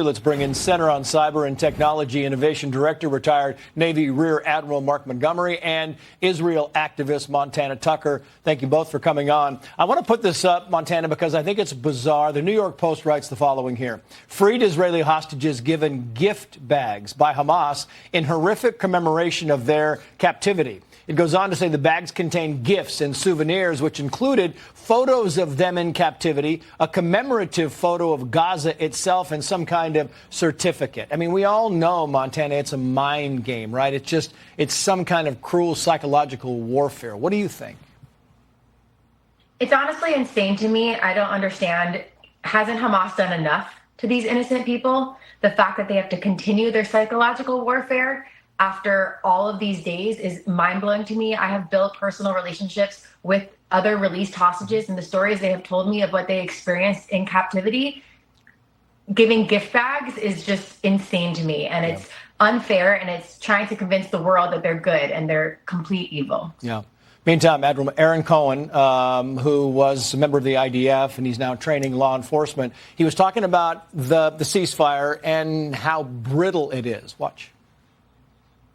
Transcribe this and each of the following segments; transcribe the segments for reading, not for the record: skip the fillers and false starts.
Let's bring in Center on Cyber and Technology Innovation Director, retired Navy Rear Admiral Mark Montgomery, and Israel activist Montana Tucker. Thank you both for coming on. I want to put this up, Montana, because I think it's bizarre. The New York Post writes the following here. Freed Israeli hostages given gift bags by Hamas in horrific commemoration of their captivity. It goes on to say the bags contain gifts and souvenirs, which included photos of them in captivity, a commemorative photo of Gaza itself, and some kind of certificate. I mean, we all know, Montana, it's a mind game, right? It's some kind of cruel psychological warfare. What do you think? It's honestly insane to me. I don't understand. Hasn't Hamas done enough to these innocent people? The fact that they have to continue their psychological warfare after all of these days is mind-blowing to me. I have built personal relationships with other released hostages, and the stories they have told me of what they experienced in captivity, giving gift bags is just insane to me. And it's unfair, and it's trying to convince the world that they're good and they're complete evil. Yeah. Meantime, Admiral Aaron Cohen, who was a member of the IDF and he's now training law enforcement, he was talking about the ceasefire and how brittle it is. Watch.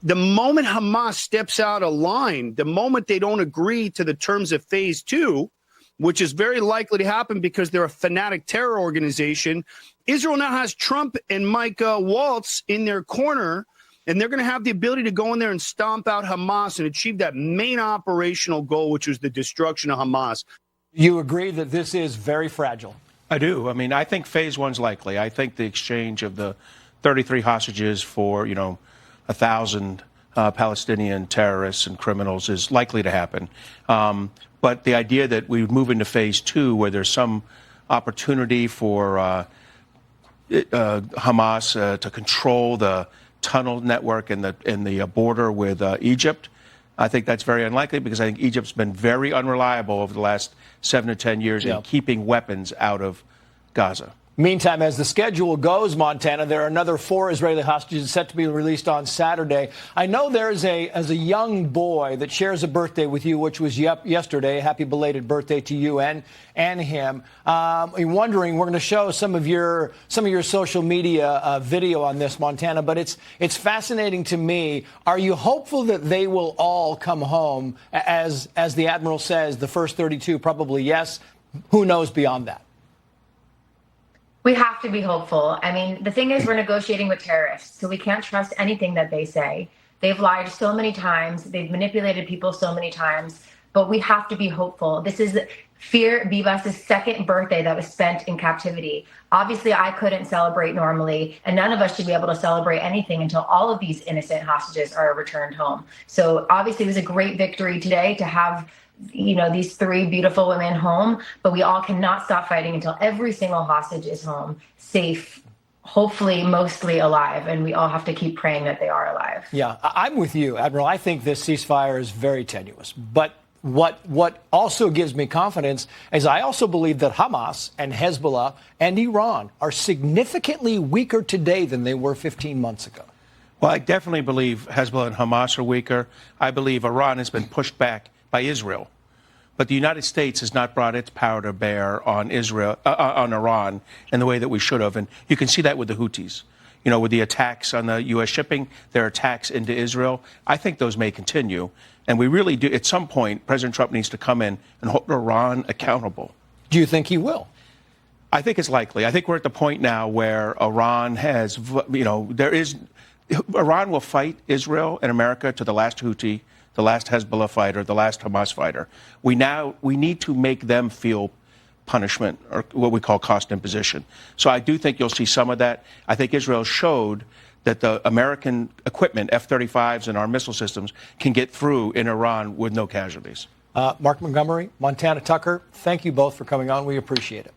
The moment Hamas steps out of line, the moment they don't agree to the terms of phase 2, which is very likely to happen because they're a fanatic terror organization, Israel now has Trump and Mike Waltz in their corner, and they're going to have the ability to go in there and stomp out Hamas and achieve that main operational goal, which was the destruction of Hamas. You agree that this is very fragile? I do. I mean, I think phase 1's likely. I think the exchange of the 33 hostages for, 1,000 Palestinian terrorists and criminals is likely to happen. But the idea that we move into phase 2, where there's some opportunity for Hamas to control the tunnel network and the border with Egypt, I think that's very unlikely, because I think Egypt's been very unreliable over the last 7 to 10 years in keeping weapons out of Gaza. Meantime, as the schedule goes, Montana, there are another 4 Israeli hostages set to be released on Saturday. I know there's a young boy that shares a birthday with you, which was yesterday. Happy belated birthday to you and him. I'm wondering, we're going to show some of your social media video on this, Montana, but it's fascinating to me. Are you hopeful that they will all come home? As the Admiral says, the first 32, probably yes. Who knows beyond that? We have to be hopeful. I mean, the thing is, we're negotiating with terrorists, so we can't trust anything that they say. They've lied so many times. They've manipulated people so many times. But we have to be hopeful. This is Fear Vivas' second birthday that was spent in captivity. Obviously, I couldn't celebrate normally, and none of us should be able to celebrate anything until all of these innocent hostages are returned home. So obviously, it was a great victory today to have these 3 beautiful women home, but we all cannot stop fighting until every single hostage is home, safe, hopefully mostly alive, and we all have to keep praying that they are alive. Yeah, I'm with you, Admiral. I think this ceasefire is very tenuous, but what also gives me confidence is I also believe that Hamas and Hezbollah and Iran are significantly weaker today than they were 15 months ago. Well, I definitely believe Hezbollah and Hamas are weaker. I believe Iran has been pushed back by Israel, but the United States has not brought its power to bear on on Iran in the way that we should have, and you can see that with the Houthis. With the attacks on the U.S. shipping, their attacks into Israel. I think those may continue, and we really do. At some point, President Trump needs to come in and hold Iran accountable. Do you think he will? I think it's likely. I think we're at the point now where Iran has, Iran will fight Israel and America to the last Houthi, the last Hezbollah fighter, the last Hamas fighter. We need to make them feel punishment, or what we call cost imposition. So I do think you'll see some of that. I think Israel showed that the American equipment, F-35s and our missile systems, can get through in Iran with no casualties. Mark Montgomery, Montana Tucker, thank you both for coming on. We appreciate it.